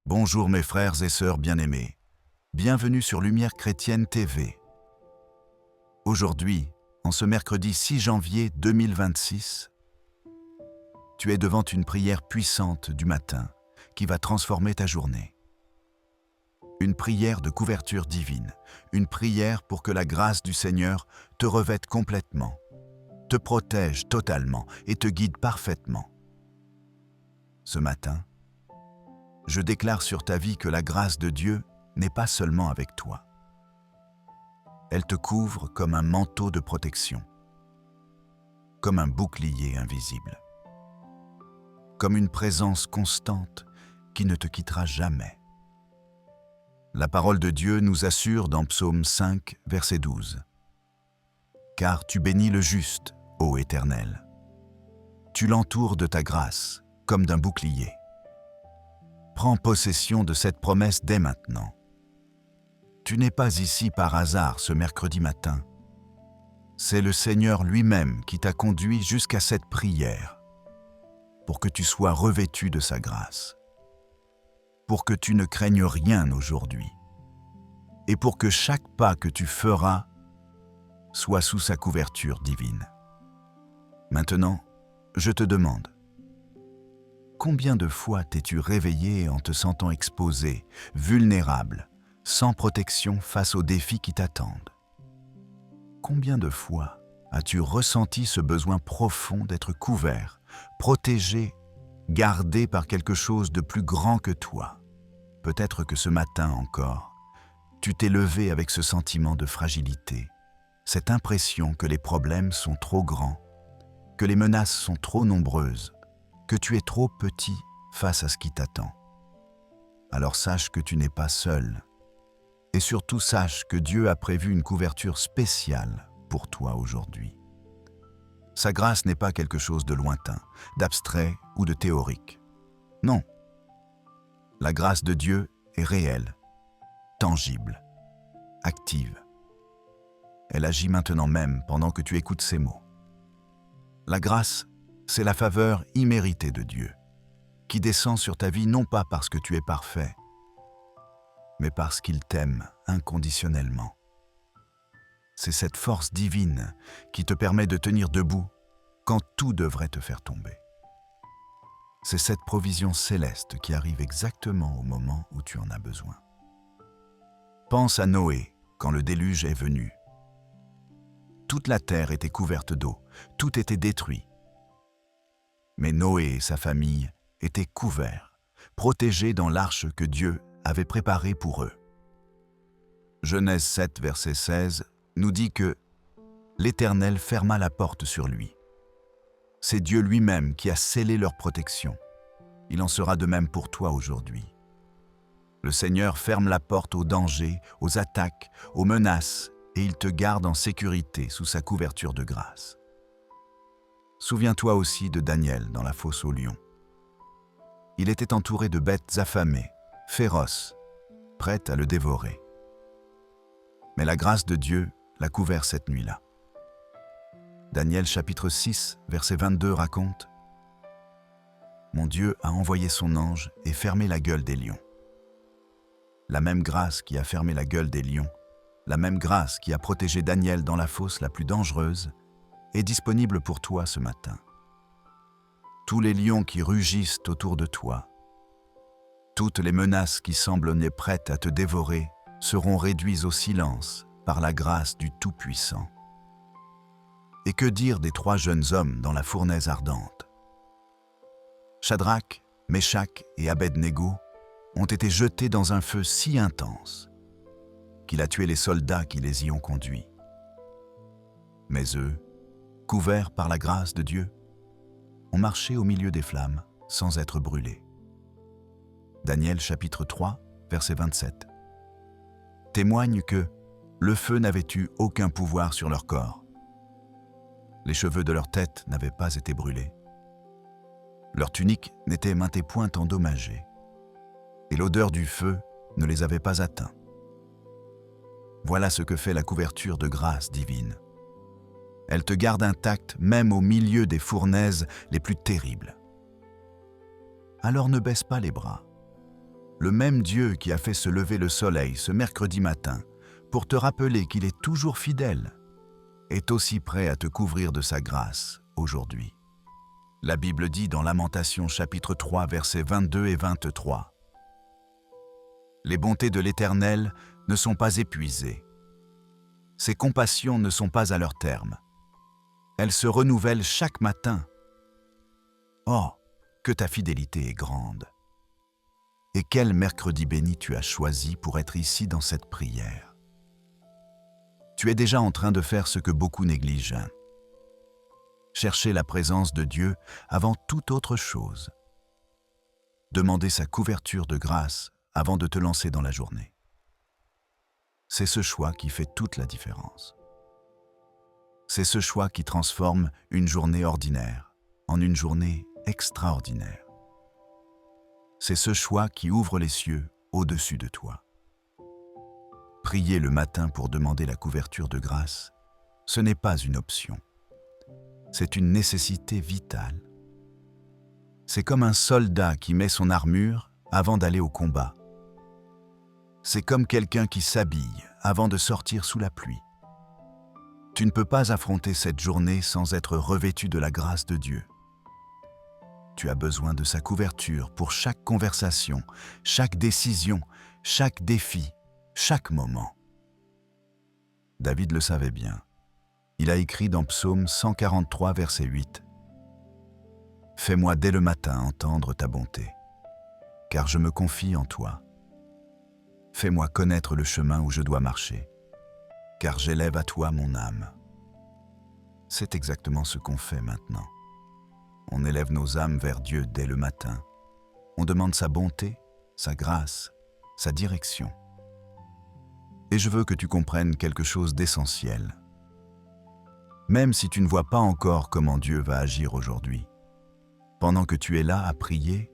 Bonjour mes frères et sœurs bien-aimés. Bienvenue sur Lumière Chrétienne TV. Aujourd'hui, en ce mercredi 6 janvier 2026, tu es devant une prière puissante du matin qui va transformer ta journée. Une prière de couverture divine, une prière pour que la grâce du Seigneur te revête complètement, te protège totalement et te guide parfaitement. Ce matin, je déclare sur ta vie que la grâce de Dieu n'est pas seulement avec toi. Elle te couvre comme un manteau de protection, comme un bouclier invisible, comme une présence constante qui ne te quittera jamais. La parole de Dieu nous assure dans Psaume 5, verset 12. « Car tu bénis le juste, ô Éternel. Tu l'entoures de ta grâce comme d'un bouclier. » Prends possession de cette promesse dès maintenant. Tu n'es pas ici par hasard ce mercredi matin. C'est le Seigneur lui-même qui t'a conduit jusqu'à cette prière pour que tu sois revêtu de sa grâce, pour que tu ne craignes rien aujourd'hui et pour que chaque pas que tu feras soit sous sa couverture divine. Maintenant, je te demande, combien de fois t'es-tu réveillé en te sentant exposé, vulnérable, sans protection face aux défis qui t'attendent? Combien de fois as-tu ressenti ce besoin profond d'être couvert, protégé, gardé par quelque chose de plus grand que toi? Peut-être que ce matin encore, tu t'es levé avec ce sentiment de fragilité, cette impression que les problèmes sont trop grands, que les menaces sont trop nombreuses, que tu es trop petit face à ce qui t'attend. Alors sache que tu n'es pas seul. Et surtout sache que Dieu a prévu une couverture spéciale pour toi aujourd'hui. Sa grâce n'est pas quelque chose de lointain, d'abstrait ou de théorique. Non. La grâce de Dieu est réelle, tangible, active. Elle agit maintenant même pendant que tu écoutes ces mots. La grâce, c'est la faveur imméritée de Dieu, qui descend sur ta vie non pas parce que tu es parfait, mais parce qu'il t'aime inconditionnellement. C'est cette force divine qui te permet de tenir debout quand tout devrait te faire tomber. C'est cette provision céleste qui arrive exactement au moment où tu en as besoin. Pense à Noé quand le déluge est venu. Toute la terre était couverte d'eau, tout était détruit. Mais Noé et sa famille étaient couverts, protégés dans l'arche que Dieu avait préparée pour eux. Genèse 7, verset 16, nous dit que l'Éternel ferma la porte sur lui. C'est Dieu lui-même qui a scellé leur protection. Il en sera de même pour toi aujourd'hui. Le Seigneur ferme la porte aux dangers, aux attaques, aux menaces, et il te garde en sécurité sous sa couverture de grâce. Souviens-toi aussi de Daniel dans la fosse aux lions. Il était entouré de bêtes affamées, féroces, prêtes à le dévorer. Mais la grâce de Dieu l'a couvert cette nuit-là. Daniel chapitre 6, verset 22 raconte « Mon Dieu a envoyé son ange et fermé la gueule des lions. » La même grâce qui a fermé la gueule des lions, la même grâce qui a protégé Daniel dans la fosse la plus dangereuse, est disponible pour toi ce matin. Tous les lions qui rugissent autour de toi, toutes les menaces qui semblent nées prêtes à te dévorer seront réduits au silence par la grâce du Tout-Puissant. Et que dire des 3 jeunes hommes dans la fournaise ardente? Shadrach, Meshach et Abed-Négo ont été jetés dans un feu si intense qu'il a tué les soldats qui les y ont conduits. Mais eux, couverts par la grâce de Dieu, ont marché au milieu des flammes sans être brûlés. Daniel chapitre 3, verset 27, témoigne que le feu n'avait eu aucun pouvoir sur leur corps. Les cheveux de leur tête n'avaient pas été brûlés. Leur tunique n'était maintes point endommagée, et l'odeur du feu ne les avait pas atteints. Voilà ce que fait la couverture de grâce divine. Elle te garde intact même au milieu des fournaises les plus terribles. Alors ne baisse pas les bras. le même Dieu qui a fait se lever le soleil ce mercredi matin pour te rappeler qu'il est toujours fidèle, est aussi prêt à te couvrir de sa grâce aujourd'hui. La Bible dit dans Lamentations chapitre 3 versets 22 et 23 : « Les bontés de l'Éternel ne sont pas épuisées. Ses compassions ne sont pas à leur terme. Elles se renouvellent chaque matin. Oh, que ta fidélité est grande. Et quel mercredi béni tu as choisi pour être ici dans cette prière. Tu es déjà en train de faire ce que beaucoup négligent. Chercher la présence de Dieu avant toute autre chose. Demander sa couverture de grâce avant de te lancer dans la journée. C'est ce choix qui fait toute la différence. C'est ce choix qui transforme une journée ordinaire en une journée extraordinaire. C'est ce choix qui ouvre les cieux au-dessus de toi. Prier le matin pour demander la couverture de grâce, ce n'est pas une option. C'est une nécessité vitale. C'est comme un soldat qui met son armure avant d'aller au combat. C'est comme quelqu'un qui s'habille avant de sortir sous la pluie. Tu ne peux pas affronter cette journée sans être revêtu de la grâce de Dieu. Tu as besoin de sa couverture pour chaque conversation, chaque décision, chaque défi, chaque moment. David le savait bien. Il a écrit dans Psaume 143, verset 8 : « Fais-moi dès le matin entendre ta bonté, car je me confie en toi. Fais-moi connaître le chemin où je dois marcher, car j'élève à toi mon âme. » C'est exactement ce qu'on fait maintenant. On élève nos âmes vers Dieu dès le matin. On demande sa bonté, sa grâce, sa direction. Et je veux que tu comprennes quelque chose d'essentiel. Même si tu ne vois pas encore comment Dieu va agir aujourd'hui, pendant que tu es là à prier,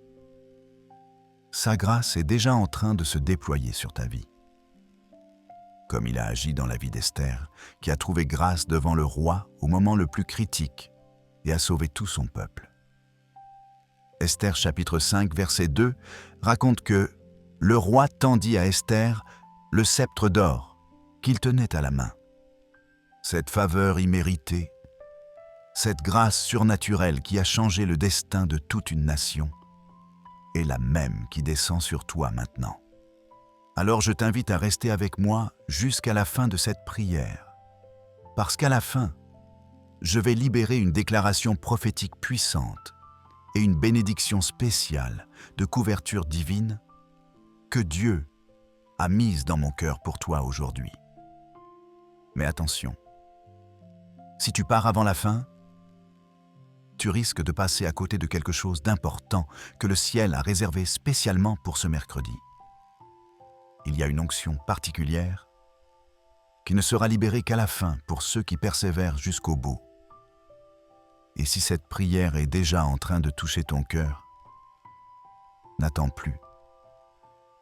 sa grâce est déjà en train de se déployer sur ta vie. Comme il a agi dans la vie d'Esther, qui a trouvé grâce devant le roi au moment le plus critique et a sauvé tout son peuple. Esther chapitre 5 verset 2 raconte que le roi tendit à Esther le sceptre d'or qu'il tenait à la main. Cette faveur imméritée, cette grâce surnaturelle qui a changé le destin de toute une nation, est la même qui descend sur toi maintenant. Alors je t'invite à rester avec moi jusqu'à la fin de cette prière, parce qu'à la fin, je vais libérer une déclaration prophétique puissante et une bénédiction spéciale de couverture divine que Dieu a mise dans mon cœur pour toi aujourd'hui. Mais attention, si tu pars avant la fin, tu risques de passer à côté de quelque chose d'important que le ciel a réservé spécialement pour ce mercredi. Il y a une onction particulière qui ne sera libérée qu'à la fin pour ceux qui persévèrent jusqu'au bout. Et si cette prière est déjà en train de toucher ton cœur, n'attends plus.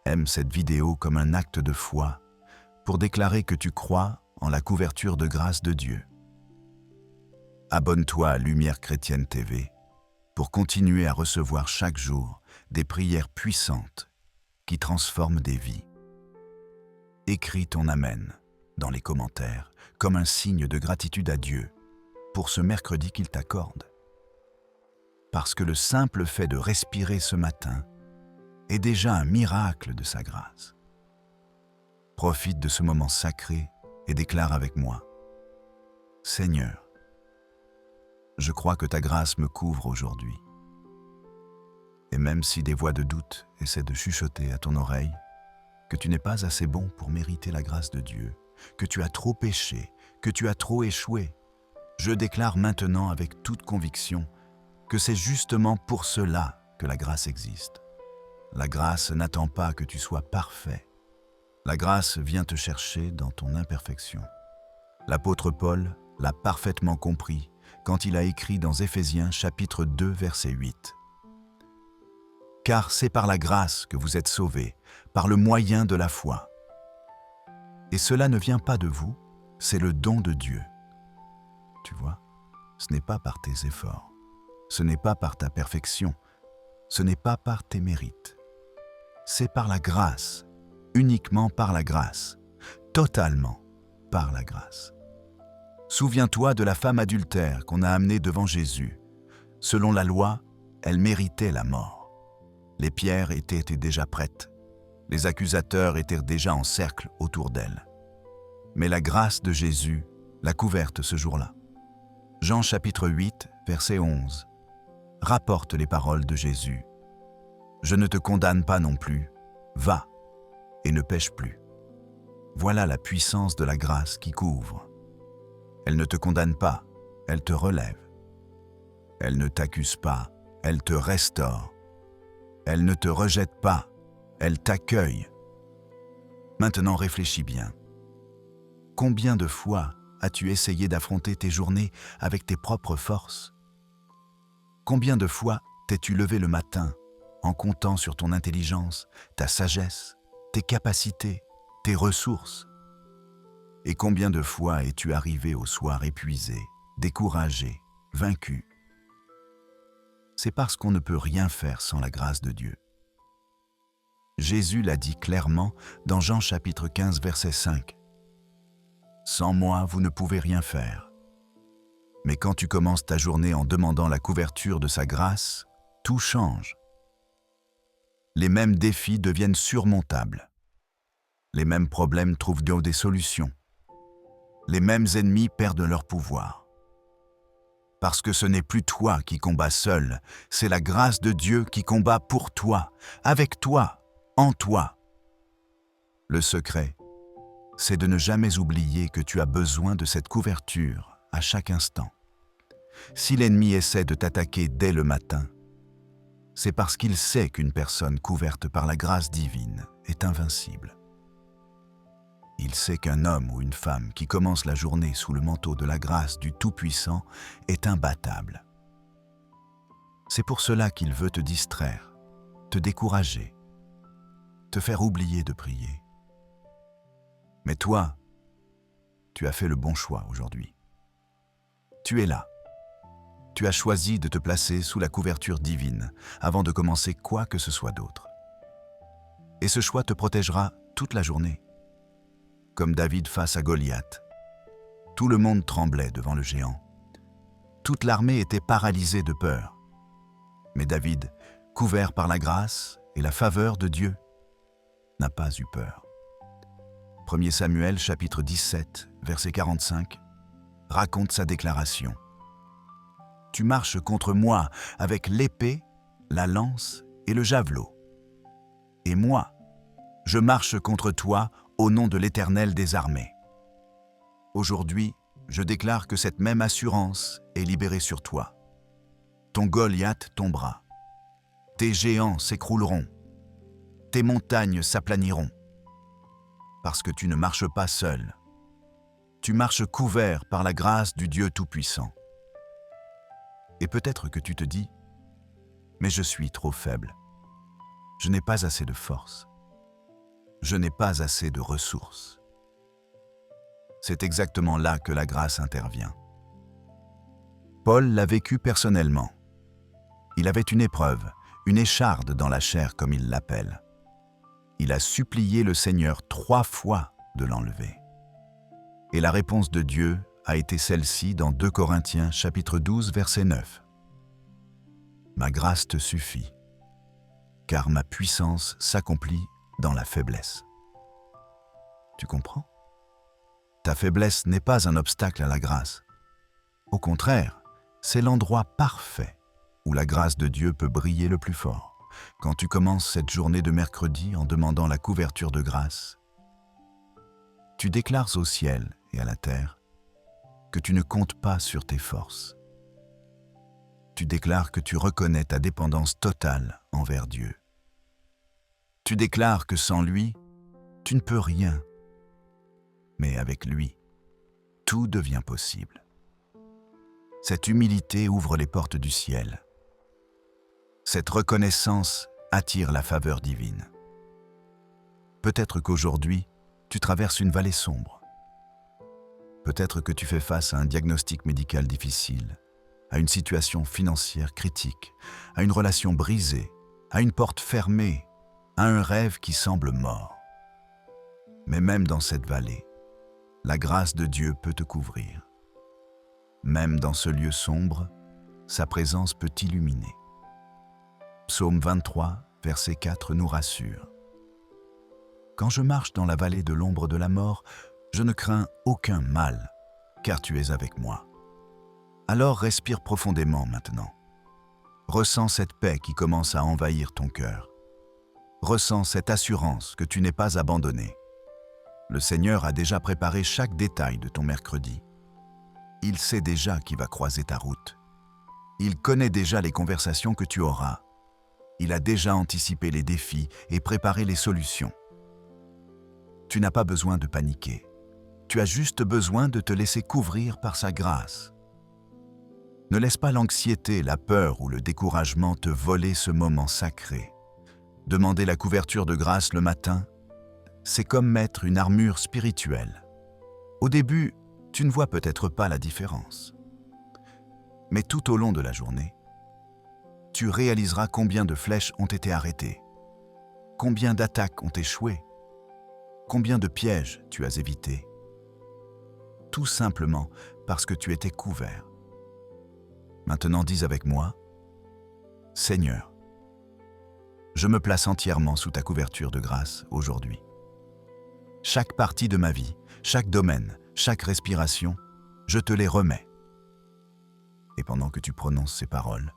Aime cette vidéo comme un acte de foi pour déclarer que tu crois en la couverture de grâce de Dieu. Abonne-toi à Lumière Chrétienne TV pour continuer à recevoir chaque jour des prières puissantes qui transforment des vies. Écris ton Amen dans les commentaires comme un signe de gratitude à Dieu pour ce mercredi qu'il t'accorde. Parce que le simple fait de respirer ce matin est déjà un miracle de sa grâce. Profite de ce moment sacré et déclare avec moi : Seigneur, je crois que ta grâce me couvre aujourd'hui. Et même si des voix de doute essaient de chuchoter à ton oreille que tu n'es pas assez bon pour mériter la grâce de Dieu, que tu as trop péché, que tu as trop échoué, je déclare maintenant avec toute conviction que c'est justement pour cela que la grâce existe. La grâce n'attend pas que tu sois parfait. La grâce vient te chercher dans ton imperfection. L'apôtre Paul l'a parfaitement compris quand il a écrit dans Éphésiens chapitre 2 verset 8. « Car c'est par la grâce que vous êtes sauvés, par le moyen de la foi. Et cela ne vient pas de vous, c'est le don de Dieu. » Tu vois, ce n'est pas par tes efforts, ce n'est pas par ta perfection, ce n'est pas par tes mérites. c'est par la grâce, uniquement par la grâce, totalement par la grâce. Souviens-toi de la femme adultère qu'on a amenée devant Jésus. Selon la loi, elle méritait la mort. Les pierres étaient déjà prêtes. Les accusateurs étaient déjà en cercle autour d'elle. Mais la grâce de Jésus l'a couverte ce jour-là. Jean chapitre 8, verset 11, rapporte les paroles de Jésus. « Je ne te condamne pas non plus, va et ne pêche plus. » Voilà la puissance de la grâce qui couvre. Elle ne te condamne pas, elle te relève. Elle ne t'accuse pas, elle te restaure. Elle ne te rejette pas, elle t'accueille. Maintenant réfléchis bien. Combien de fois as-tu essayé d'affronter tes journées avec tes propres forces? Combien de fois t'es-tu levé le matin en comptant sur ton intelligence, ta sagesse, tes capacités, tes ressources? Et combien de fois es-tu arrivé au soir épuisé, découragé, vaincu? C'est parce qu'on ne peut rien faire sans la grâce de Dieu. Jésus l'a dit clairement dans Jean chapitre 15, verset 5. « Sans moi, vous ne pouvez rien faire. » Mais quand tu commences ta journée en demandant la couverture de sa grâce, tout change. Les mêmes défis deviennent surmontables. Les mêmes problèmes trouvent des solutions. Les mêmes ennemis perdent leur pouvoir. Parce que ce n'est plus toi qui combats seul, c'est la grâce de Dieu qui combat pour toi, avec toi, en toi. Le secret, c'est de ne jamais oublier que tu as besoin de cette couverture à chaque instant. Si l'ennemi essaie de t'attaquer dès le matin, c'est parce qu'il sait qu'une personne couverte par la grâce divine est invincible. Il sait qu'un homme ou une femme qui commence la journée sous le manteau de la grâce du Tout-Puissant est imbattable. C'est pour cela qu'il veut te distraire, te décourager, te faire oublier de prier. Mais toi, tu as fait le bon choix aujourd'hui. Tu es là. Tu as choisi de te placer sous la couverture divine avant de commencer quoi que ce soit d'autre. Et ce choix te protégera toute la journée. Comme David face à Goliath. Tout le monde tremblait devant le géant. Toute l'armée était paralysée de peur. Mais David, couvert par la grâce et la faveur de Dieu, n'a pas eu peur. 1 Samuel chapitre 17, verset 45, raconte sa déclaration. « Tu marches contre moi avec l'épée, la lance et le javelot. Et moi, je marche contre toi au nom de l'Éternel des armées. Aujourd'hui, je déclare que cette même assurance est libérée sur toi. Ton Goliath tombera. Tes géants s'écrouleront. Tes montagnes s'aplaniront. Parce que tu ne marches pas seul. Tu marches couvert par la grâce du Dieu Tout-Puissant. Et peut-être que tu te dis, « Mais je suis trop faible. Je n'ai pas assez de force. Je n'ai pas assez de ressources. » C'est exactement là que la grâce intervient. Paul l'a vécu personnellement. Il avait une épreuve, une écharde dans la chair comme il l'appelle. Il a supplié le Seigneur 3 fois de l'enlever. Et la réponse de Dieu a été celle-ci dans 2 Corinthiens chapitre 12 verset 9. « Ma grâce te suffit, car ma puissance s'accomplit dans la faiblesse. » Tu comprends? Ta faiblesse n'est pas un obstacle à la grâce. Au contraire, c'est l'endroit parfait où la grâce de Dieu peut briller le plus fort. Quand tu commences cette journée de mercredi en demandant la couverture de grâce, tu déclares au ciel et à la terre que tu ne comptes pas sur tes forces. Tu déclares que tu reconnais ta dépendance totale envers Dieu. Tu déclares que sans lui, tu ne peux rien. Mais avec lui, tout devient possible. Cette humilité ouvre les portes du ciel. Cette reconnaissance attire la faveur divine. Peut-être qu'aujourd'hui, tu traverses une vallée sombre. Peut-être que tu fais face à un diagnostic médical difficile, à une situation financière critique, à une relation brisée, à une porte fermée, à un rêve qui semble mort. Mais même dans cette vallée, la grâce de Dieu peut te couvrir. Même dans ce lieu sombre, sa présence peut t'illuminer. Psaume 23, verset 4 nous rassure. Quand je marche dans la vallée de l'ombre de la mort, je ne crains aucun mal, car tu es avec moi. Alors respire profondément maintenant. Ressens cette paix qui commence à envahir ton cœur. Ressens cette assurance que tu n'es pas abandonné. Le Seigneur a déjà préparé chaque détail de ton mercredi. Il sait déjà qui va croiser ta route. Il connaît déjà les conversations que tu auras. Il a déjà anticipé les défis et préparé les solutions. Tu n'as pas besoin de paniquer. Tu as juste besoin de te laisser couvrir par sa grâce. Ne laisse pas l'anxiété, la peur ou le découragement te voler ce moment sacré. Demander la couverture de grâce le matin, c'est comme mettre une armure spirituelle. Au début, tu ne vois peut-être pas la différence. Mais tout au long de la journée, tu réaliseras combien de flèches ont été arrêtées, combien d'attaques ont échoué, combien de pièges tu as évités. Tout simplement parce que tu étais couvert. Maintenant, dis avec moi, « Seigneur, je me place entièrement sous ta couverture de grâce aujourd'hui. Chaque partie de ma vie, chaque domaine, chaque respiration, je te les remets. » Et pendant que tu prononces ces paroles,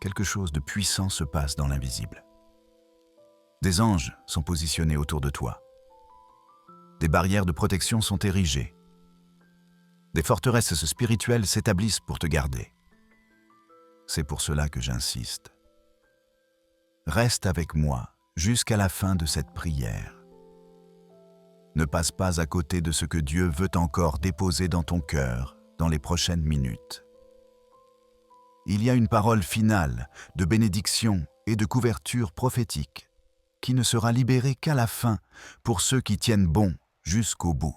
quelque chose de puissant se passe dans l'invisible. Des anges sont positionnés autour de toi. Des barrières de protection sont érigées. Des forteresses spirituelles s'établissent pour te garder. C'est pour cela que j'insiste. Reste avec moi jusqu'à la fin de cette prière. Ne passe pas à côté de ce que Dieu veut encore déposer dans ton cœur dans les prochaines minutes. Il y a une parole finale de bénédiction et de couverture prophétique qui ne sera libérée qu'à la fin pour ceux qui tiennent bon jusqu'au bout.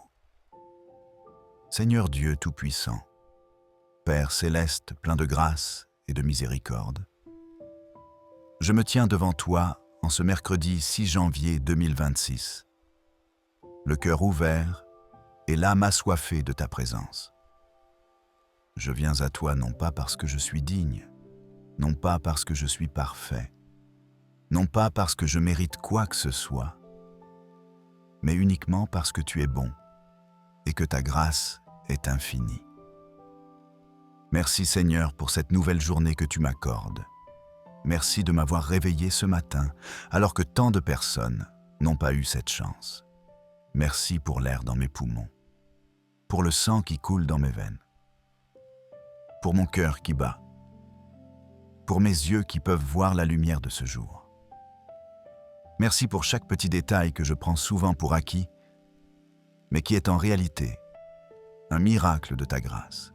Seigneur Dieu Tout-Puissant, Père céleste plein de grâce et de miséricorde, je me tiens devant toi en ce mercredi 6 janvier 2026, le cœur ouvert et l'âme assoiffée de ta présence. Je viens à toi non pas parce que je suis digne, non pas parce que je suis parfait, non pas parce que je mérite quoi que ce soit, mais uniquement parce que tu es bon et que ta grâce est infinie. Merci Seigneur pour cette nouvelle journée que tu m'accordes. Merci de m'avoir réveillé ce matin alors que tant de personnes n'ont pas eu cette chance. Merci pour l'air dans mes poumons, pour le sang qui coule dans mes veines, pour mon cœur qui bat, pour mes yeux qui peuvent voir la lumière de ce jour. Merci pour chaque petit détail que je prends souvent pour acquis, mais qui est en réalité un miracle de ta grâce.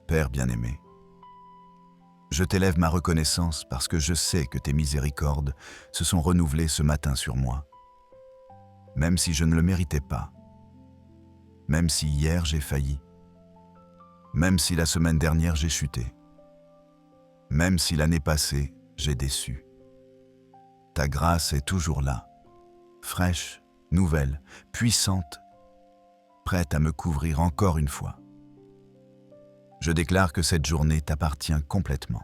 Père bien-aimé, je t'élève ma reconnaissance parce que je sais que tes miséricordes se sont renouvelées ce matin sur moi, même si je ne le méritais pas, même si hier j'ai failli, même si la semaine dernière j'ai chuté, même si l'année passée j'ai déçu. Ta grâce est toujours là, fraîche, nouvelle, puissante, prête à me couvrir encore une fois. Je déclare que cette journée t'appartient complètement,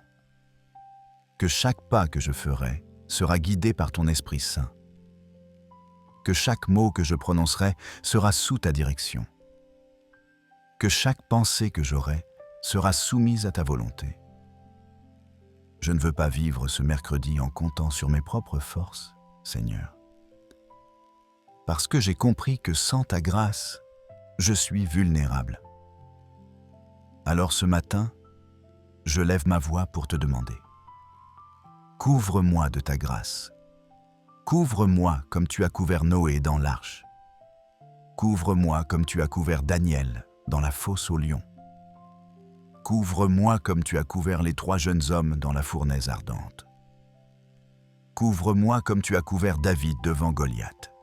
que chaque pas que je ferai sera guidé par ton Esprit Saint, que chaque mot que je prononcerai sera sous ta direction, que chaque pensée que j'aurai sera soumise à ta volonté. Je ne veux pas vivre ce mercredi en comptant sur mes propres forces, Seigneur, parce que j'ai compris que sans ta grâce, je suis vulnérable. Alors ce matin, je lève ma voix pour te demander. Couvre-moi de ta grâce. Couvre-moi comme tu as couvert Noé dans l'arche. Couvre-moi comme tu as couvert Daniel dans la fosse aux lions. Couvre-moi comme tu as couvert les 3 jeunes hommes dans la fournaise ardente. Couvre-moi comme tu as couvert David devant Goliath.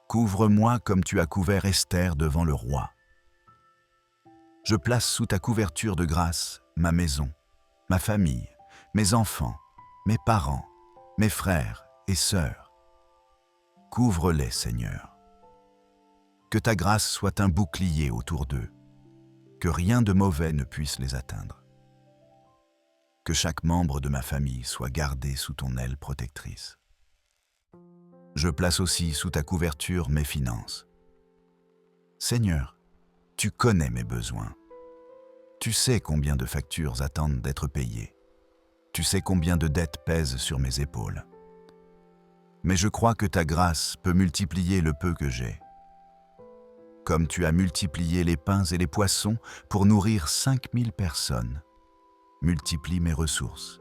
Couvre-moi comme tu as couvert Esther devant le roi. Je place sous ta couverture de grâce ma maison, ma famille, mes enfants, mes parents, mes frères et sœurs. Couvre-les, Seigneur. Que ta grâce soit un bouclier autour d'eux, que rien de mauvais ne puisse les atteindre. Que chaque membre de ma famille soit gardé sous ton aile protectrice. Je place aussi sous ta couverture mes finances. Seigneur, tu connais mes besoins. Tu sais combien de factures attendent d'être payées. Tu sais combien de dettes pèsent sur mes épaules. Mais je crois que ta grâce peut multiplier le peu que j'ai. Comme tu as multiplié les pains et les poissons pour nourrir 5000 personnes, multiplie mes ressources.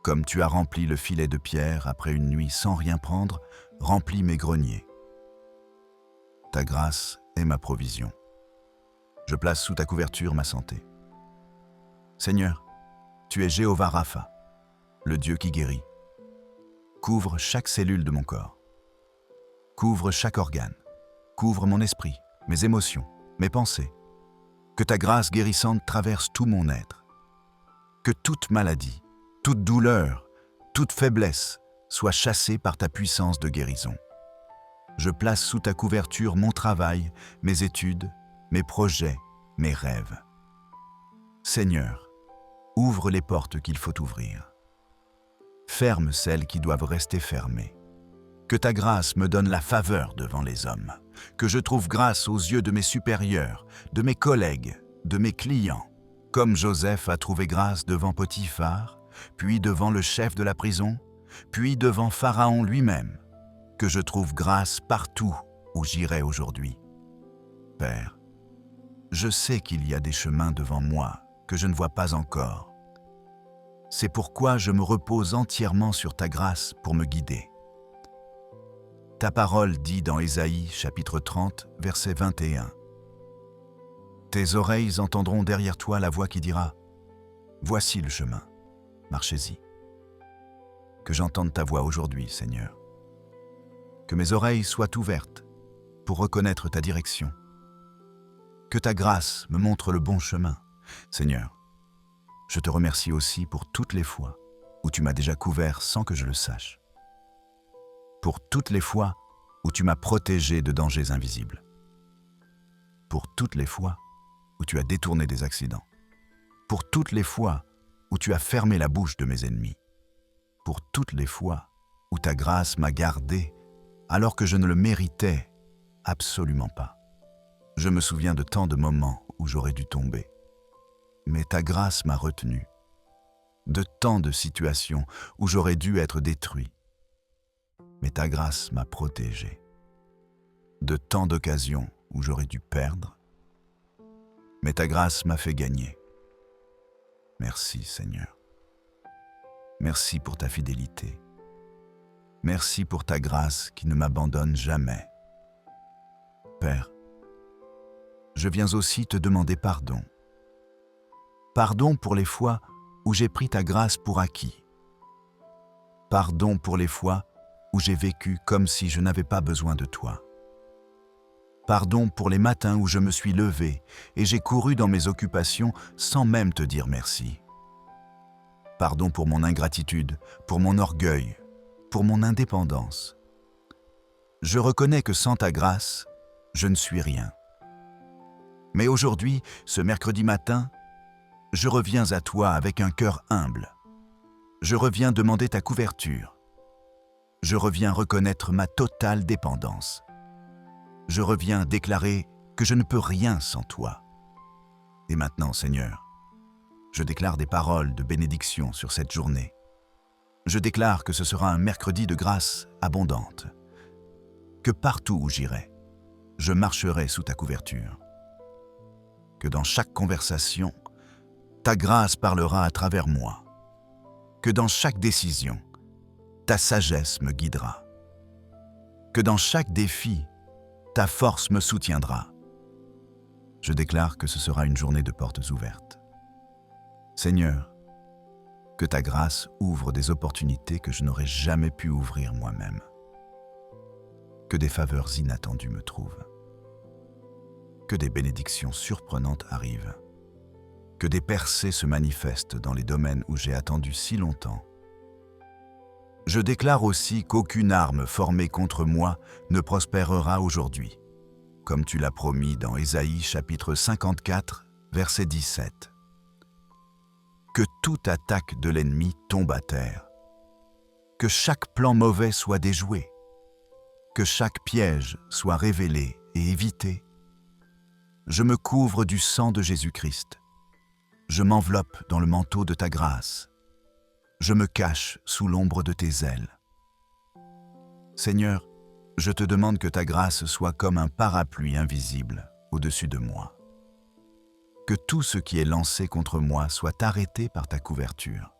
Comme tu as rempli le filet de pierre après une nuit sans rien prendre, remplis mes greniers. Ta grâce est ma provision. Je place sous ta couverture ma santé. Seigneur, tu es Jéhovah Rapha, le Dieu qui guérit. Couvre chaque cellule de mon corps. Couvre chaque organe. Couvre mon esprit, mes émotions, mes pensées. Que ta grâce guérissante traverse tout mon être. Que toute maladie, toute douleur, toute faiblesse soit chassée par ta puissance de guérison. Je place sous ta couverture mon travail, mes études, mes projets, mes rêves. Seigneur, ouvre les portes qu'il faut ouvrir. Ferme celles qui doivent rester fermées. Que ta grâce me donne la faveur devant les hommes. Que je trouve grâce aux yeux de mes supérieurs, de mes collègues, de mes clients. Comme Joseph a trouvé grâce devant Potiphar, puis devant le chef de la prison, puis devant Pharaon lui-même. Que je trouve grâce partout où j'irai aujourd'hui. Père, je sais qu'il y a des chemins devant moi que je ne vois pas encore. C'est pourquoi je me repose entièrement sur ta grâce pour me guider. Ta parole dit dans Ésaïe, chapitre 30, verset 21. Tes oreilles entendront derrière toi la voix qui dira « Voici le chemin, marchez-y ». Que j'entende ta voix aujourd'hui, Seigneur. Que mes oreilles soient ouvertes pour reconnaître ta direction. Que ta grâce me montre le bon chemin. Seigneur, je te remercie aussi pour toutes les fois où tu m'as déjà couvert sans que je le sache. Pour toutes les fois où tu m'as protégé de dangers invisibles. Pour toutes les fois où tu as détourné des accidents. Pour toutes les fois où tu as fermé la bouche de mes ennemis. Pour toutes les fois où ta grâce m'a gardé alors que je ne le méritais absolument pas. Je me souviens de tant de moments où j'aurais dû tomber. Mais ta grâce m'a retenu. De tant de situations où j'aurais dû être détruit. Mais ta grâce m'a protégé. De tant d'occasions où j'aurais dû perdre. Mais ta grâce m'a fait gagner. Merci, Seigneur. Merci pour ta fidélité. Merci pour ta grâce qui ne m'abandonne jamais. Père, je viens aussi te demander pardon. Pardon pour les fois où j'ai pris ta grâce pour acquis. Pardon pour les fois où j'ai vécu comme si je n'avais pas besoin de toi. Pardon pour les matins où je me suis levé et j'ai couru dans mes occupations sans même te dire merci. Pardon pour mon ingratitude, pour mon orgueil, pour mon indépendance. Je reconnais que sans ta grâce, je ne suis rien. Mais aujourd'hui, ce mercredi matin, je reviens à toi avec un cœur humble. Je reviens demander ta couverture. Je reviens reconnaître ma totale dépendance. Je reviens déclarer que je ne peux rien sans toi. Et maintenant, Seigneur, je déclare des paroles de bénédiction sur cette journée. Je déclare que ce sera un mercredi de grâce abondante. Que partout où j'irai, je marcherai sous ta couverture. Que dans chaque conversation, ta grâce parlera à travers moi. Que dans chaque décision, ta sagesse me guidera. Que dans chaque défi, ta force me soutiendra. Je déclare que ce sera une journée de portes ouvertes. Seigneur, que ta grâce ouvre des opportunités que je n'aurais jamais pu ouvrir moi-même. Que des faveurs inattendues me trouvent. Que des bénédictions surprenantes arrivent. Que des percées se manifestent dans les domaines où j'ai attendu si longtemps. Je déclare aussi qu'aucune arme formée contre moi ne prospérera aujourd'hui, comme tu l'as promis dans Ésaïe chapitre 54, verset 17. Que toute attaque de l'ennemi tombe à terre, que chaque plan mauvais soit déjoué, que chaque piège soit révélé et évité. Je me couvre du sang de Jésus-Christ. Je m'enveloppe dans le manteau de ta grâce. Je me cache sous l'ombre de tes ailes. Seigneur, je te demande que ta grâce soit comme un parapluie invisible au-dessus de moi. Que tout ce qui est lancé contre moi soit arrêté par ta couverture.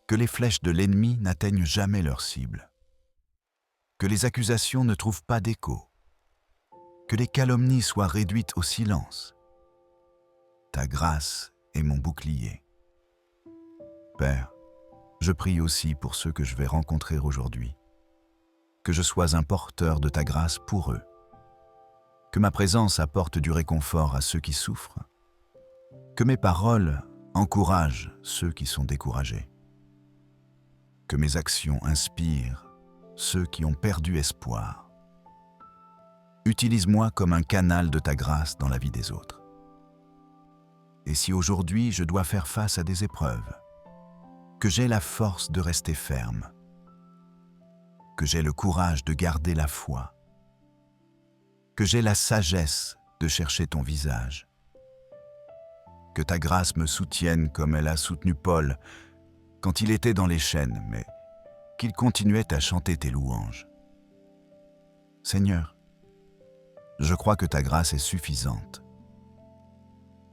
Que les flèches de l'ennemi n'atteignent jamais leur cible. Que les accusations ne trouvent pas d'écho. Que les calomnies soient réduites au silence. Ta grâce est mon bouclier. Père, je prie aussi pour ceux que je vais rencontrer aujourd'hui. Que je sois un porteur de ta grâce pour eux. Que ma présence apporte du réconfort à ceux qui souffrent. Que mes paroles encouragent ceux qui sont découragés. Que mes actions inspirent ceux qui ont perdu espoir. Utilise-moi comme un canal de ta grâce dans la vie des autres. Et si aujourd'hui je dois faire face à des épreuves, que j'ai la force de rester ferme, que j'ai le courage de garder la foi, que j'ai la sagesse de chercher ton visage, que ta grâce me soutienne comme elle a soutenu Paul quand il était dans les chaînes, mais qu'il continuait à chanter tes louanges. Seigneur, je crois que ta grâce est suffisante.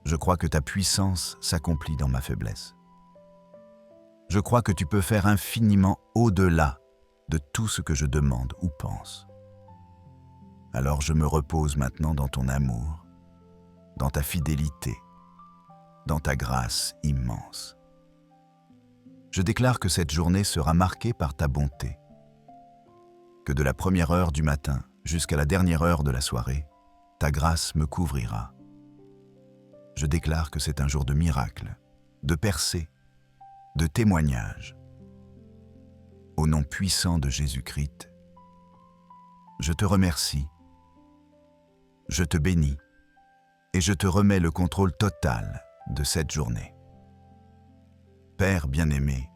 Je crois que ta puissance s'accomplit dans ma faiblesse. Je crois que tu peux faire infiniment au-delà de tout ce que je demande ou pense. Alors je me repose maintenant dans ton amour, dans ta fidélité, dans ta grâce immense. Je déclare que cette journée sera marquée par ta bonté, que de la première heure du matin jusqu'à la dernière heure de la soirée, ta grâce me couvrira. Je déclare que c'est un jour de miracle, de percée, de témoignage. Au nom puissant de Jésus-Christ, je te remercie, je te bénis et je te remets le contrôle total de cette journée. Père bien-aimé,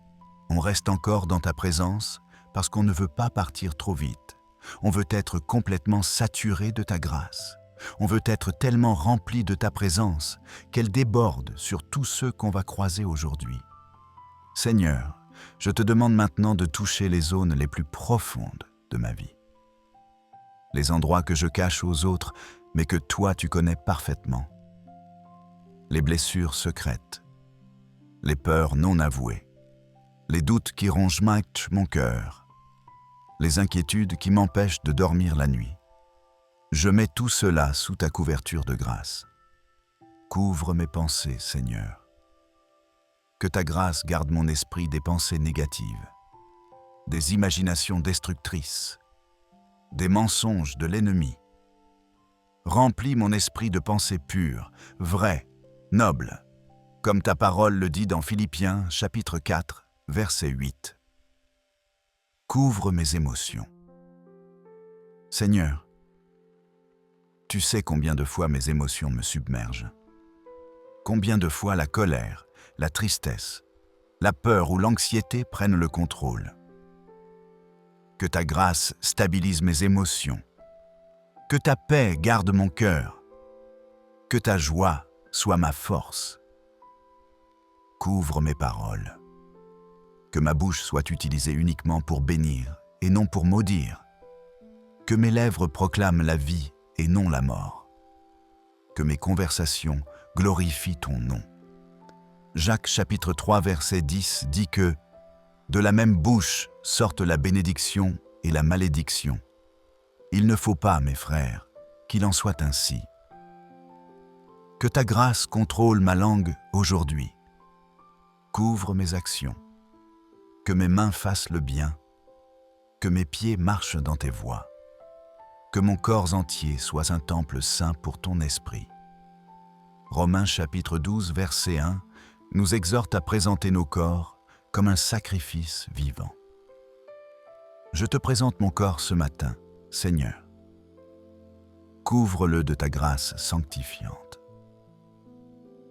on reste encore dans ta présence parce qu'on ne veut pas partir trop vite. On veut être complètement saturé de ta grâce. On veut être tellement rempli de ta présence qu'elle déborde sur tous ceux qu'on va croiser aujourd'hui. Seigneur, je te demande maintenant de toucher les zones les plus profondes de ma vie. Les endroits que je cache aux autres, mais que toi tu connais parfaitement. Les blessures secrètes, les peurs non avouées, les doutes qui rongent mon cœur, les inquiétudes qui m'empêchent de dormir la nuit. Je mets tout cela sous ta couverture de grâce. Couvre mes pensées, Seigneur. Que ta grâce garde mon esprit des pensées négatives, des imaginations destructrices, des mensonges de l'ennemi. Remplis mon esprit de pensées pures, vraies, nobles, comme ta parole le dit dans Philippiens chapitre 4, verset 8. Couvre mes émotions. Seigneur, tu sais combien de fois mes émotions me submergent. Combien de fois la colère, la tristesse, la peur ou l'anxiété prennent le contrôle. Que ta grâce stabilise mes émotions. Que ta paix garde mon cœur. Que ta joie soit ma force. Couvre mes paroles. Que ma bouche soit utilisée uniquement pour bénir et non pour maudire. Que mes lèvres proclament la vie et non la mort. Que mes conversations glorifient ton nom. Jacques chapitre 3 verset 10 dit que « De la même bouche sortent la bénédiction et la malédiction. Il ne faut pas, mes frères, qu'il en soit ainsi. » Que ta grâce contrôle ma langue aujourd'hui. Couvre mes actions. Que mes mains fassent le bien. Que mes pieds marchent dans tes voies. Que mon corps entier soit un temple saint pour ton esprit. Romains chapitre 12 verset 1 nous exhorte à présenter nos corps comme un sacrifice vivant. Je te présente mon corps ce matin, Seigneur. Couvre-le de ta grâce sanctifiante.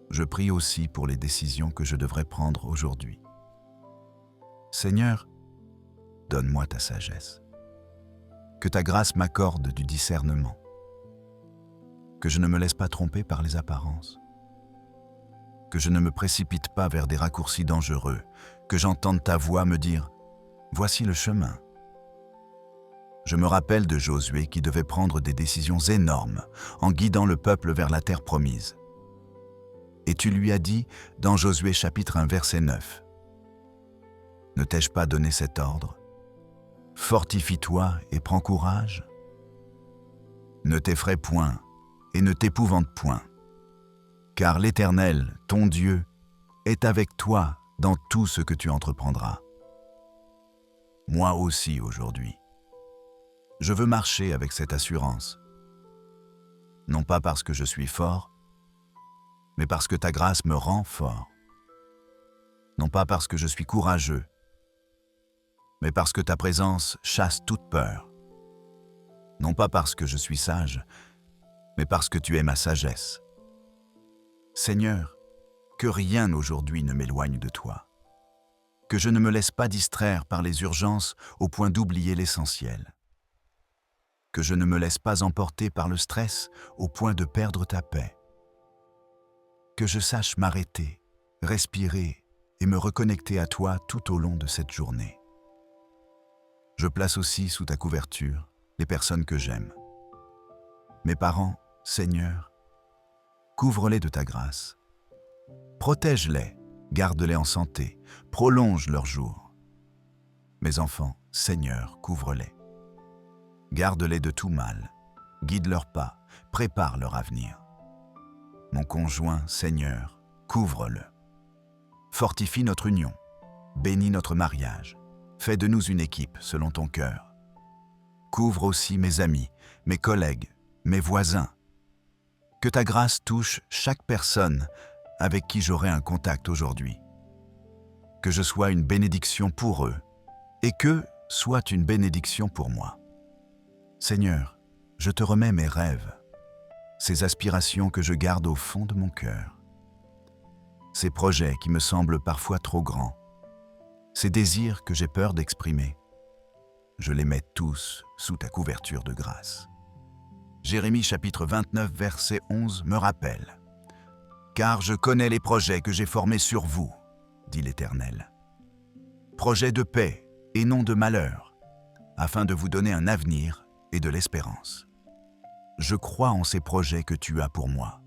Je prie aussi pour les décisions que je devrais prendre aujourd'hui. Seigneur, donne-moi ta sagesse. Que ta grâce m'accorde du discernement. Que je ne me laisse pas tromper par les apparences. Que je ne me précipite pas vers des raccourcis dangereux. Que j'entende ta voix me dire « Voici le chemin ». Je me rappelle de Josué qui devait prendre des décisions énormes en guidant le peuple vers la terre promise. Et tu lui as dit dans Josué chapitre 1 verset 9 « Ne t'ai-je pas donné cet ordre ? Fortifie-toi et prends courage. Ne t'effraie point et ne t'épouvante point, car l'Éternel, ton Dieu, est avec toi dans tout ce que tu entreprendras. » Moi aussi aujourd'hui, je veux marcher avec cette assurance, non pas parce que je suis fort, mais parce que ta grâce me rend fort, non pas parce que je suis courageux, mais parce que ta présence chasse toute peur, non pas parce que je suis sage, mais parce que tu es ma sagesse. Seigneur, que rien aujourd'hui ne m'éloigne de toi, que je ne me laisse pas distraire par les urgences au point d'oublier l'essentiel, que je ne me laisse pas emporter par le stress au point de perdre ta paix, que je sache m'arrêter, respirer et me reconnecter à toi tout au long de cette journée. Je place aussi sous ta couverture les personnes que j'aime. Mes parents, Seigneur, couvre-les de ta grâce. Protège-les, garde-les en santé, prolonge leurs jours. Mes enfants, Seigneur, couvre-les. Garde-les de tout mal, guide leurs pas, prépare leur avenir. Mon conjoint, Seigneur, couvre-le. Fortifie notre union, bénis notre mariage, fais de nous une équipe selon ton cœur. Couvre aussi mes amis, mes collègues, mes voisins. Que ta grâce touche chaque personne avec qui j'aurai un contact aujourd'hui. Que je sois une bénédiction pour eux et qu'eux soient une bénédiction pour moi. Seigneur, je te remets mes rêves, ces aspirations que je garde au fond de mon cœur, ces projets qui me semblent parfois trop grands, ces désirs que j'ai peur d'exprimer. Je les mets tous sous ta couverture de grâce. Jérémie chapitre 29 verset 11 me rappelle « Car je connais les projets que j'ai formés sur vous, dit l'Éternel. Projets de paix et non de malheur, afin de vous donner un avenir et de l'espérance. Je crois en ces projets que tu as pour moi.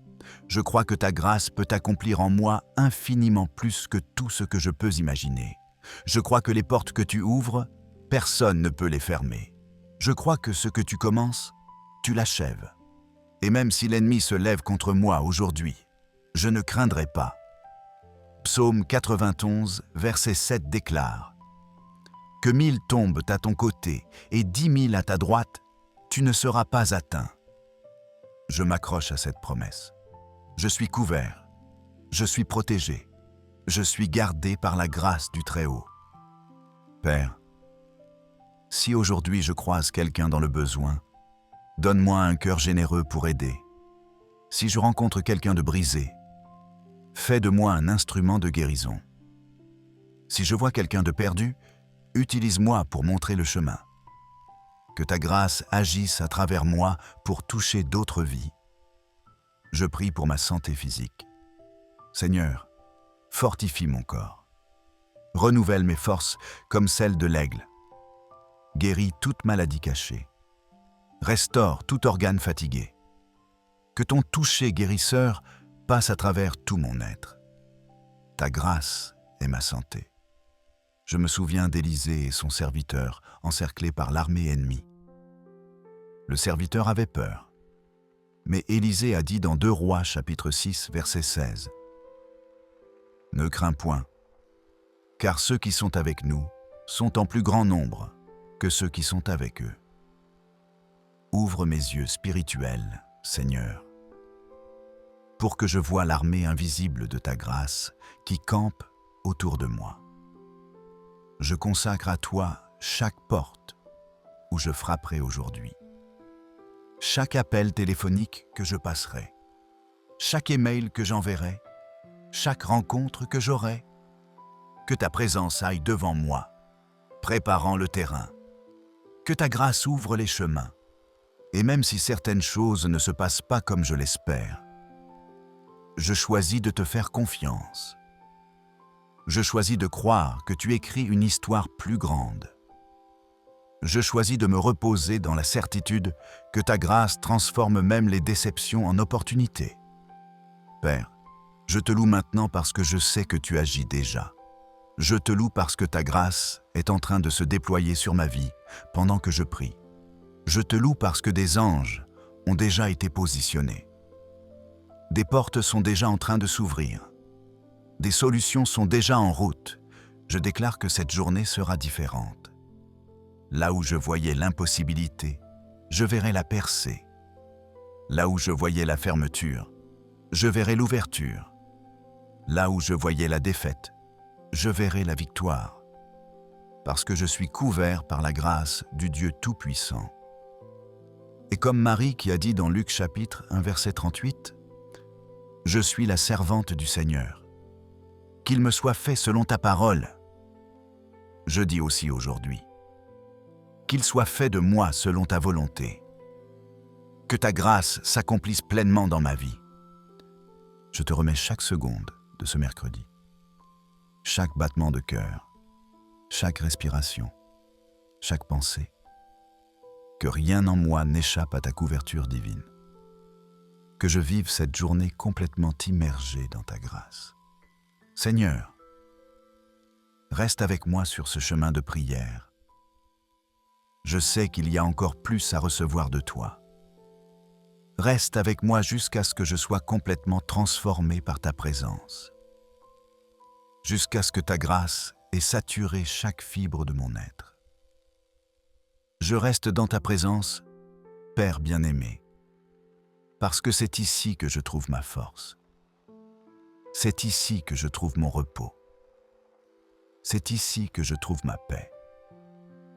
Je crois que ta grâce peut accomplir en moi infiniment plus que tout ce que je peux imaginer. Je crois que les portes que tu ouvres, personne ne peut les fermer. Je crois que ce que tu commences, tu l'achèves. Et même si l'ennemi se lève contre moi aujourd'hui, je ne craindrai pas. Psaume 91, verset 7 déclare « Que 1000 tombent à ton côté et 10 000 à ta droite, tu ne seras pas atteint. » Je m'accroche à cette promesse. Je suis couvert, je suis protégé, je suis gardé par la grâce du Très-Haut. Père, si aujourd'hui je croise quelqu'un dans le besoin, donne-moi un cœur généreux pour aider. Si je rencontre quelqu'un de brisé, fais de moi un instrument de guérison. Si je vois quelqu'un de perdu, utilise-moi pour montrer le chemin. Que ta grâce agisse à travers moi pour toucher d'autres vies. Je prie pour ma santé physique. Seigneur, fortifie mon corps. Renouvelle mes forces comme celles de l'aigle. Guéris toute maladie cachée. Restaure tout organe fatigué. Que ton toucher guérisseur passe à travers tout mon être. Ta grâce est ma santé. Je me souviens d'Élisée et son serviteur encerclés par l'armée ennemie. Le serviteur avait peur. Mais Élisée a dit dans 2 Rois chapitre 6 verset 16 « Ne crains point, car ceux qui sont avec nous sont en plus grand nombre que ceux qui sont avec eux. Ouvre mes yeux spirituels, Seigneur, pour que je voie l'armée invisible de ta grâce qui campe autour de moi. Je consacre à toi chaque porte où je frapperai aujourd'hui. Chaque appel téléphonique que je passerai, chaque email que j'enverrai, chaque rencontre que j'aurai, que ta présence aille devant moi, préparant le terrain, que ta grâce ouvre les chemins, et même si certaines choses ne se passent pas comme je l'espère, je choisis de te faire confiance. Je choisis de croire que tu écris une histoire plus grande. Je choisis de me reposer dans la certitude que ta grâce transforme même les déceptions en opportunités. Père, je te loue maintenant parce que je sais que tu agis déjà. Je te loue parce que ta grâce est en train de se déployer sur ma vie pendant que je prie. Je te loue parce que des anges ont déjà été positionnés. Des portes sont déjà en train de s'ouvrir. Des solutions sont déjà en route. Je déclare que cette journée sera différente. Là où je voyais l'impossibilité, je verrai la percée. Là où je voyais la fermeture, je verrai l'ouverture. Là où je voyais la défaite, je verrai la victoire. Parce que je suis couvert par la grâce du Dieu Tout-Puissant. Et comme Marie qui a dit dans Luc chapitre 1 verset 38, « Je suis la servante du Seigneur. Qu'il me soit fait selon ta parole. » Je dis aussi aujourd'hui, « Qu'il soit fait de moi selon ta volonté. » Que ta grâce s'accomplisse pleinement dans ma vie. Je te remets chaque seconde de ce mercredi, chaque battement de cœur, chaque respiration, chaque pensée. Que rien en moi n'échappe à ta couverture divine. Que je vive cette journée complètement immergée dans ta grâce. Seigneur, reste avec moi sur ce chemin de prière. Je sais qu'il y a encore plus à recevoir de toi. Reste avec moi jusqu'à ce que je sois complètement transformé par ta présence. Jusqu'à ce que ta grâce ait saturé chaque fibre de mon être. Je reste dans ta présence, Père bien-aimé, parce que c'est ici que je trouve ma force. C'est ici que je trouve mon repos. C'est ici que je trouve ma paix.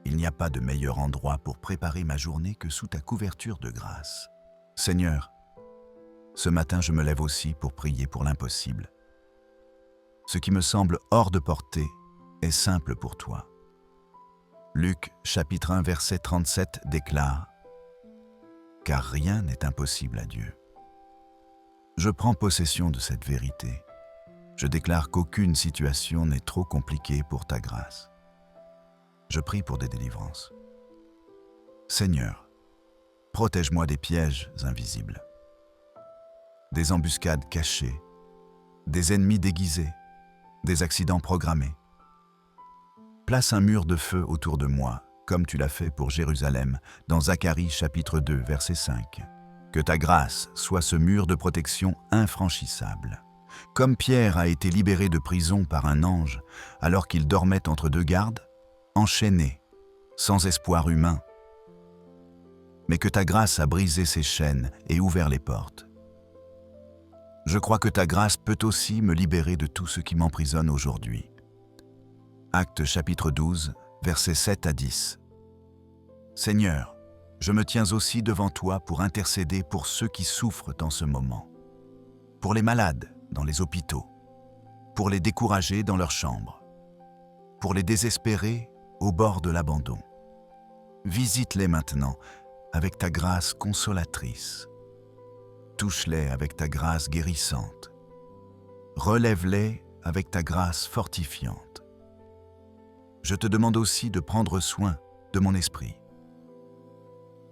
Il n'y a pas de meilleur endroit pour préparer ma journée que sous ta couverture de grâce. Seigneur, ce matin je me lève aussi pour prier pour l'impossible. Ce qui me semble hors de portée est simple pour toi. Luc chapitre 1 verset 37 déclare « Car rien n'est impossible à Dieu ». Je prends possession de cette vérité. Je déclare qu'aucune situation n'est trop compliquée pour ta grâce. Je prie pour des délivrances. Seigneur, protège-moi des pièges invisibles, des embuscades cachées, des ennemis déguisés, des accidents programmés. Place un mur de feu autour de moi, comme tu l'as fait pour Jérusalem, dans Zacharie chapitre 2, verset 5. Que ta grâce soit ce mur de protection infranchissable. Comme Pierre a été libéré de prison par un ange alors qu'il dormait entre deux gardes, enchaîné, sans espoir humain. Mais que ta grâce a brisé ses chaînes et ouvert les portes. Je crois que ta grâce peut aussi me libérer de tout ce qui m'emprisonne aujourd'hui. Actes chapitre 12, versets 7 à 10. Seigneur, je me tiens aussi devant toi pour intercéder pour ceux qui souffrent en ce moment, pour les malades dans les hôpitaux, pour les découragés dans leurs chambres, pour les désespérés au bord de l'abandon. Visite-les maintenant avec ta grâce consolatrice. Touche-les avec ta grâce guérissante. Relève-les avec ta grâce fortifiante. Je te demande aussi de prendre soin de mon esprit.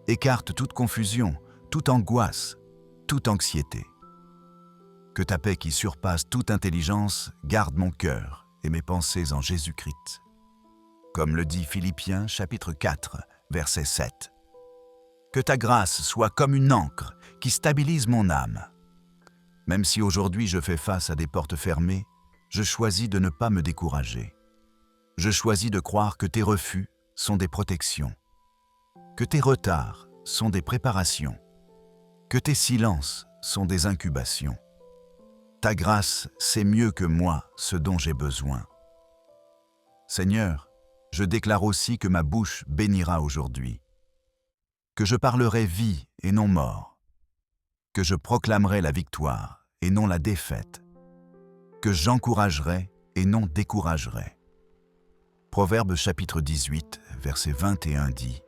Écarte toute confusion, toute angoisse, toute anxiété. Que ta paix qui surpasse toute intelligence garde mon cœur et mes pensées en Jésus-Christ. Comme le dit Philippiens chapitre 4, verset 7. Que ta grâce soit comme une ancre qui stabilise mon âme. Même si aujourd'hui je fais face à des portes fermées, je choisis de ne pas me décourager. Je choisis de croire que tes refus sont des protections, que tes retards sont des préparations, que tes silences sont des incubations. Ta grâce sait mieux que moi ce dont j'ai besoin. Seigneur, je déclare aussi que ma bouche bénira aujourd'hui. que je parlerai vie et non mort, que je proclamerai la victoire et non la défaite, que j'encouragerai et non découragerai. Proverbe chapitre 18, verset 21 dit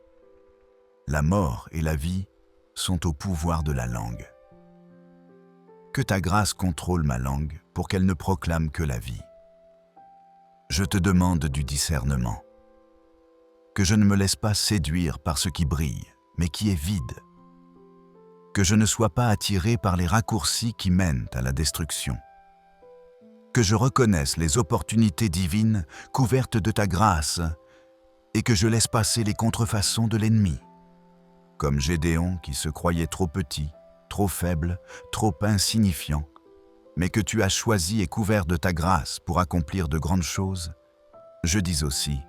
« La mort et la vie sont au pouvoir de la langue. Que ta grâce contrôle ma langue pour qu'elle ne proclame que la vie. Je te demande du discernement, que je ne me laisse pas séduire par ce qui brille, mais qui est vide, que je ne sois pas attiré par les raccourcis qui mènent à la destruction, que je reconnaisse les opportunités divines couvertes de ta grâce et que je laisse passer les contrefaçons de l'ennemi, comme Gédéon qui se croyait trop petit, trop faible, trop insignifiant, mais que tu as choisi et couvert de ta grâce pour accomplir de grandes choses, je dis aussi,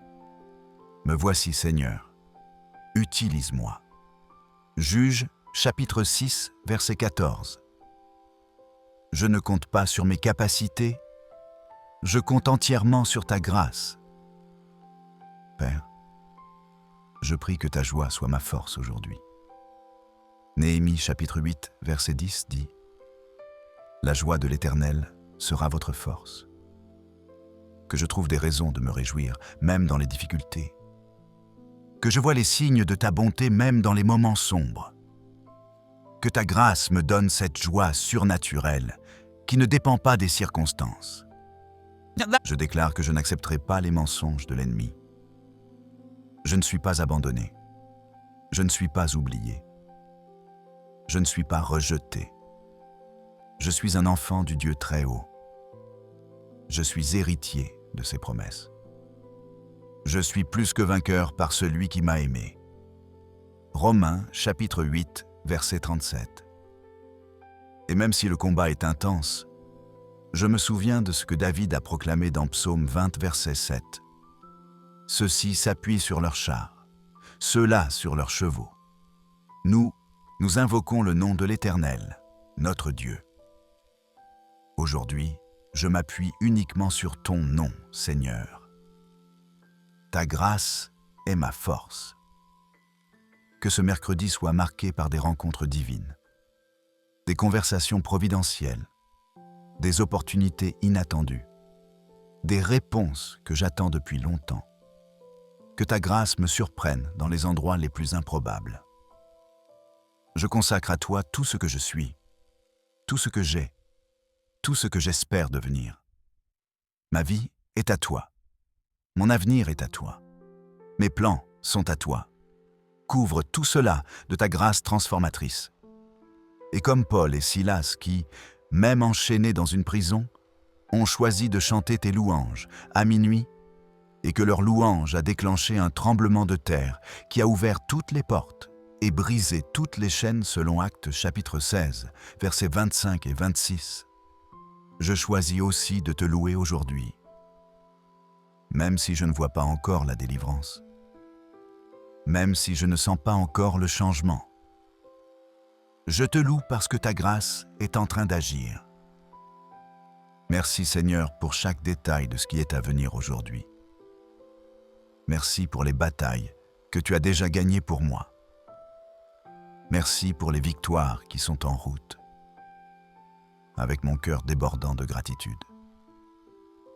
me voici Seigneur, utilise-moi. Juge, chapitre 6, verset 14. Je ne compte pas sur mes capacités, je compte entièrement sur ta grâce. Père, je prie que ta joie soit ma force aujourd'hui. Néhémie, chapitre 8, verset 10 dit « La joie de l'Éternel sera votre force. » Que je trouve des raisons de me réjouir, même dans les difficultés. Que je vois les signes de ta bonté même dans les moments sombres. Que ta grâce me donne cette joie surnaturelle qui ne dépend pas des circonstances. Je déclare que je n'accepterai pas les mensonges de l'ennemi. Je ne suis pas abandonné. Je ne suis pas oublié. Je ne suis pas rejeté. Je suis un enfant du Dieu très haut. Je suis héritier de ses promesses. Je suis plus que vainqueur par celui qui m'a aimé. Romains, chapitre 8, verset 37. Et même si le combat est intense, je me souviens de ce que David a proclamé dans Psaume 20, verset 7. Ceux-ci s'appuient sur leurs chars, ceux-là sur leurs chevaux. Nous invoquons le nom de l'Éternel, notre Dieu. Aujourd'hui, je m'appuie uniquement sur ton nom, Seigneur. Ta grâce est ma force. Que ce mercredi soit marqué par des rencontres divines, des conversations providentielles, des opportunités inattendues, des réponses que j'attends depuis longtemps. Que ta grâce me surprenne dans les endroits les plus improbables. Je consacre à toi tout ce que je suis, tout ce que j'ai, tout ce que j'espère devenir. Ma vie est à toi. Mon avenir est à toi. Mes plans sont à toi. Couvre tout cela de ta grâce transformatrice. Et comme Paul et Silas qui, même enchaînés dans une prison, ont choisi de chanter tes louanges à minuit, et que leur louange a déclenché un tremblement de terre qui a ouvert toutes les portes et brisé toutes les chaînes selon Actes chapitre 16, versets 25 et 26. Je choisis aussi de te louer aujourd'hui, même si je ne vois pas encore la délivrance, même si je ne sens pas encore le changement. Je te loue parce que ta grâce est en train d'agir. Merci Seigneur pour chaque détail de ce qui est à venir aujourd'hui. Merci pour les batailles que tu as déjà gagnées pour moi. Merci pour les victoires qui sont en route. Avec mon cœur débordant de gratitude,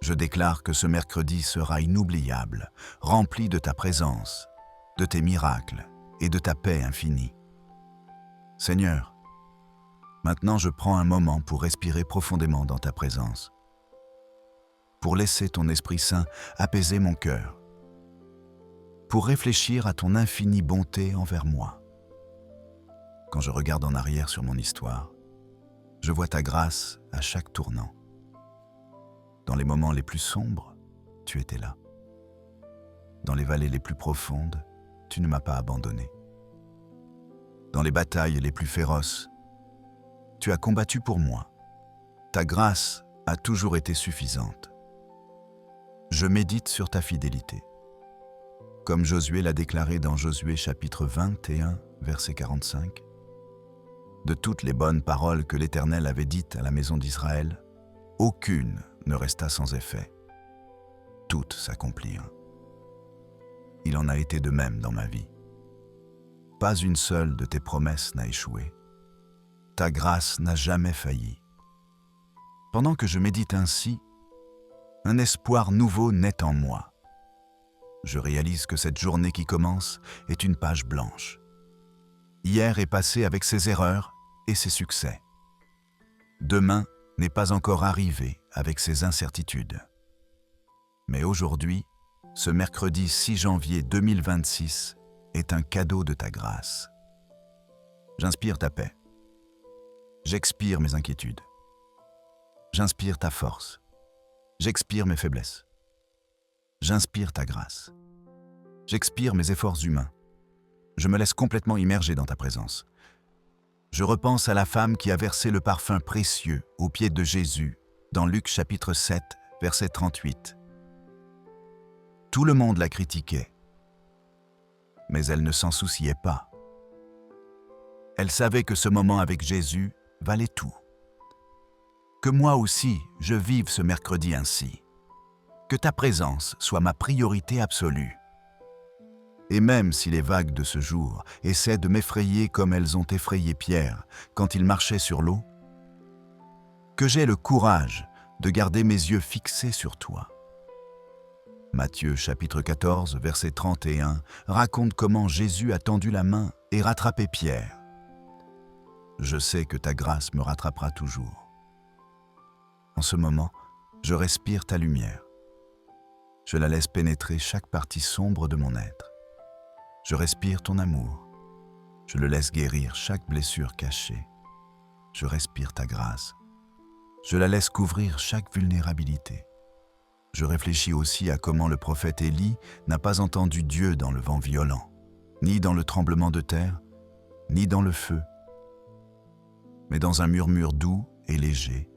je déclare que ce mercredi sera inoubliable, rempli de ta présence, de tes miracles et de ta paix infinie. Seigneur, maintenant je prends un moment pour respirer profondément dans ta présence, pour laisser ton Esprit Saint apaiser mon cœur, pour réfléchir à ton infinie bonté envers moi. Quand je regarde en arrière sur mon histoire, je vois ta grâce à chaque tournant. Dans les moments les plus sombres, tu étais là. Dans les vallées les plus profondes, tu ne m'as pas abandonné. Dans les batailles les plus féroces, tu as combattu pour moi. Ta grâce a toujours été suffisante. Je médite sur ta fidélité. Comme Josué l'a déclaré dans Josué chapitre 21, verset 45, de toutes les bonnes paroles que l'Éternel avait dites à la maison d'Israël, aucune ne resta sans effet. Toutes s'accomplirent. Il en a été de même dans ma vie. pas une seule de tes promesses n'a échoué. Ta grâce n'a jamais failli. Pendant que je médite ainsi, un espoir nouveau naît en moi. Je réalise que cette journée qui commence est une page blanche. Hier est passé avec ses erreurs et ses succès. Demain n'est pas encore arrivé avec ses incertitudes. Mais aujourd'hui, ce mercredi 6 janvier 2026 est un cadeau de ta grâce. J'inspire ta paix. J'expire mes inquiétudes. J'inspire ta force. J'expire mes faiblesses. J'inspire ta grâce. J'expire mes efforts humains. Je me laisse complètement immerger dans ta présence. Je repense à la femme qui a versé le parfum précieux aux pieds de Jésus dans Luc chapitre 7, verset 38. Tout le monde la critiquait, mais elle ne s'en souciait pas. Elle savait que ce moment avec Jésus valait tout. Que moi aussi, je vive ce mercredi ainsi. Que ta présence soit ma priorité absolue. Et même si les vagues de ce jour essaient de m'effrayer comme elles ont effrayé Pierre quand il marchait sur l'eau, que j'aie le courage de garder mes yeux fixés sur toi. Matthieu chapitre 14, verset 31 raconte comment Jésus a tendu la main et rattrapé Pierre. Je sais que ta grâce me rattrapera toujours. En ce moment, je respire ta lumière. Je la laisse pénétrer chaque partie sombre de mon être. Je respire ton amour. Je le laisse guérir chaque blessure cachée. Je respire ta grâce. Je la laisse couvrir chaque vulnérabilité. Je réfléchis aussi à comment le prophète Élie n'a pas entendu Dieu dans le vent violent, ni dans le tremblement de terre, ni dans le feu, mais dans un murmure doux et léger,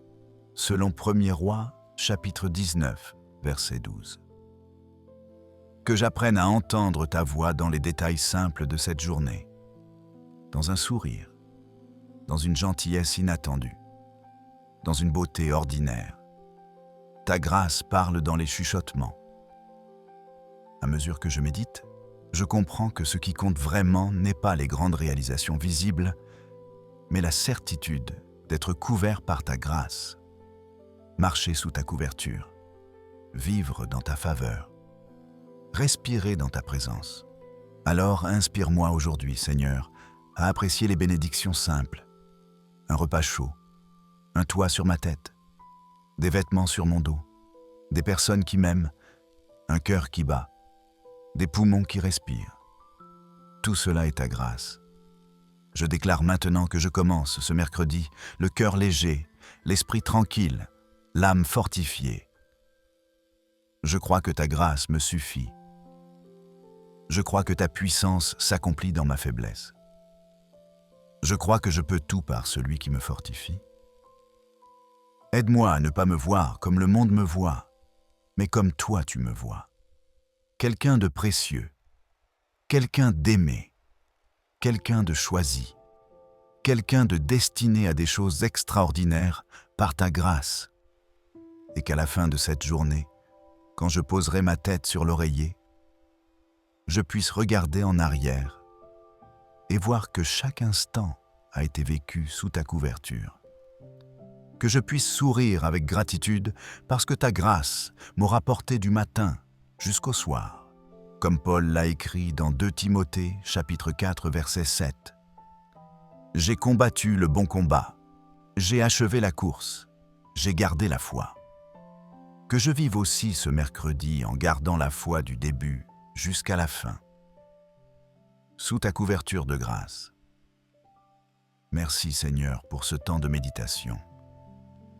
selon 1er Roi, chapitre 19, verset 12. Que j'apprenne à entendre ta voix dans les détails simples de cette journée, dans un sourire, dans une gentillesse inattendue, dans une beauté ordinaire. Ta grâce parle dans les chuchotements. À mesure que je médite, je comprends que ce qui compte vraiment n'est pas les grandes réalisations visibles, mais la certitude d'être couvert par ta grâce, marcher sous ta couverture, vivre dans ta faveur, respirer dans ta présence. Alors inspire-moi aujourd'hui, Seigneur, à apprécier les bénédictions simples, un repas chaud, un toit sur ma tête, des vêtements sur mon dos, des personnes qui m'aiment, un cœur qui bat, des poumons qui respirent. Tout cela est ta grâce. Je déclare maintenant que je commence ce mercredi, le cœur léger, l'esprit tranquille, l'âme fortifiée. Je crois que ta grâce me suffit. Je crois que ta puissance s'accomplit dans ma faiblesse. Je crois que je peux tout par celui qui me fortifie. Aide-moi à ne pas me voir comme le monde me voit, mais comme toi tu me vois. Quelqu'un de précieux, quelqu'un d'aimé, quelqu'un de choisi, quelqu'un de destiné à des choses extraordinaires par ta grâce, et qu'à la fin de cette journée, quand je poserai ma tête sur l'oreiller, je puisse regarder en arrière et voir que chaque instant a été vécu sous ta couverture. Que je puisse sourire avec gratitude parce que ta grâce m'aura porté du matin jusqu'au soir, comme Paul l'a écrit dans 2 Timothée, chapitre 4, verset 7. J'ai combattu le bon combat, j'ai achevé la course, j'ai gardé la foi. Que je vive aussi ce mercredi en gardant la foi du début jusqu'à la fin, sous ta couverture de grâce. Merci Seigneur pour ce temps de méditation.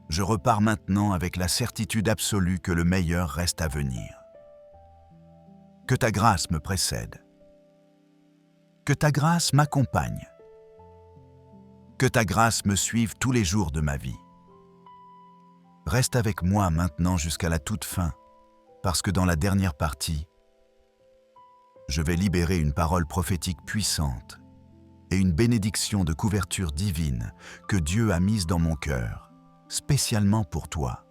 Je repars maintenant avec la certitude absolue que le meilleur reste à venir. Que ta grâce me précède. Que ta grâce m'accompagne. Que ta grâce me suive tous les jours de ma vie. Reste avec moi maintenant jusqu'à la toute fin, parce que dans la dernière partie, je vais libérer une parole prophétique puissante et une bénédiction de couverture divine que Dieu a mise dans mon cœur, spécialement pour toi.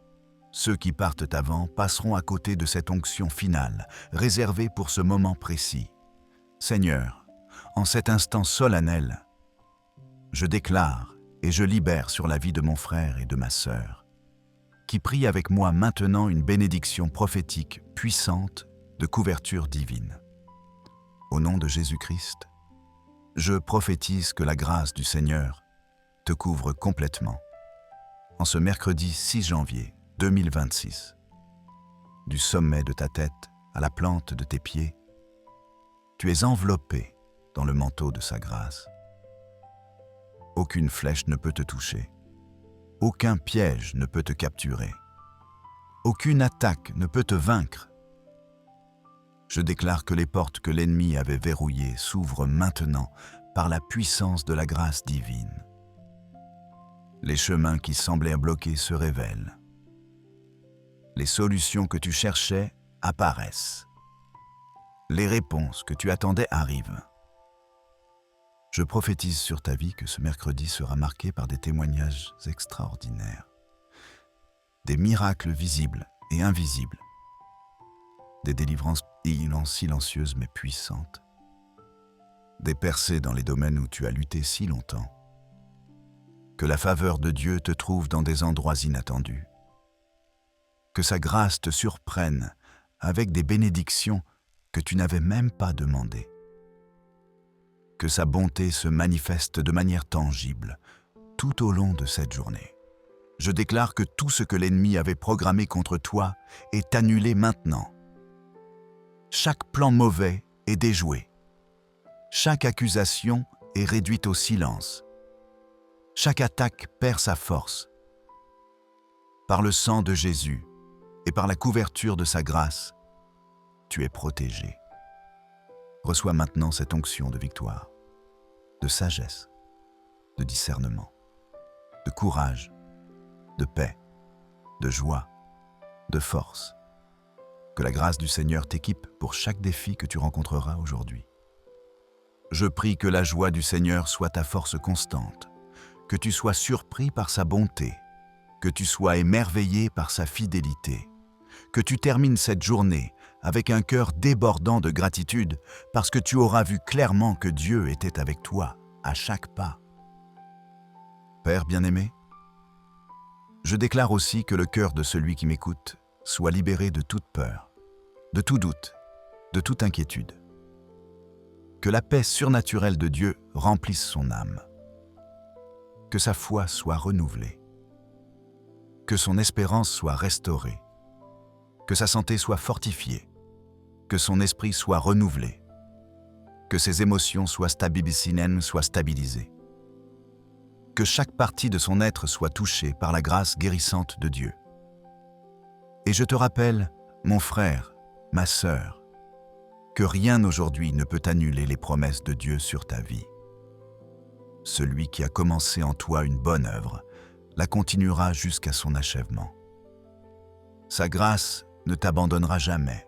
Ceux qui partent avant passeront à côté de cette onction finale, réservée pour ce moment précis. Seigneur, En cet instant solennel, je déclare et je libère sur la vie de mon frère et de ma sœur, qui prient avec moi maintenant une bénédiction prophétique puissante de couverture divine. Au nom de Jésus-Christ, je prophétise que la grâce du Seigneur te couvre complètement. En ce mercredi 6 janvier 2026, du sommet de ta tête à la plante de tes pieds, tu es enveloppé dans le manteau de sa grâce. Aucune flèche ne peut te toucher. Aucun piège ne peut te capturer. Aucune attaque ne peut te vaincre. Je déclare que les portes que l'ennemi avait verrouillées s'ouvrent maintenant par la puissance de la grâce divine. Les chemins qui semblaient bloqués se révèlent. Les solutions que tu cherchais apparaissent. Les réponses que tu attendais arrivent. Je prophétise sur ta vie que ce mercredi sera marqué par des témoignages extraordinaires, des miracles visibles et invisibles, des délivrances silencieuses mais puissantes, des percées dans les domaines où tu as lutté si longtemps, que la faveur de Dieu te trouve dans des endroits inattendus, que sa grâce te surprenne avec des bénédictions que tu n'avais même pas demandées, que sa bonté se manifeste de manière tangible tout au long de cette journée. Je déclare que tout ce que l'ennemi avait programmé contre toi est annulé maintenant. Chaque plan mauvais est déjoué. Chaque accusation est réduite au silence. Chaque attaque perd sa force. Par le sang de Jésus et par la couverture de sa grâce, tu es protégé. Reçois maintenant cette onction de victoire, de sagesse, de discernement, de courage, de paix, de joie, de force. Que la grâce du Seigneur t'équipe pour chaque défi que tu rencontreras aujourd'hui. Je prie que la joie du Seigneur soit ta force constante, que tu sois surpris par sa bonté, que tu sois émerveillé par sa fidélité, que tu termines cette journée avec un cœur débordant de gratitude parce que tu auras vu clairement que Dieu était avec toi à chaque pas. Père bien-aimé, je déclare aussi que le cœur de celui qui m'écoute soit libéré de toute peur, de tout doute, de toute inquiétude. Que la paix surnaturelle de Dieu remplisse son âme. Que sa foi soit renouvelée. Que son espérance soit restaurée. Que sa santé soit fortifiée. Que son esprit soit renouvelé. Que ses émotions soient stabilisées. Que chaque partie de son être soit touchée par la grâce guérissante de Dieu. Et je te rappelle, mon frère, ma sœur, que rien aujourd'hui ne peut annuler les promesses de Dieu sur ta vie. Celui qui a commencé en toi une bonne œuvre la continuera jusqu'à son achèvement. Sa grâce ne t'abandonnera jamais.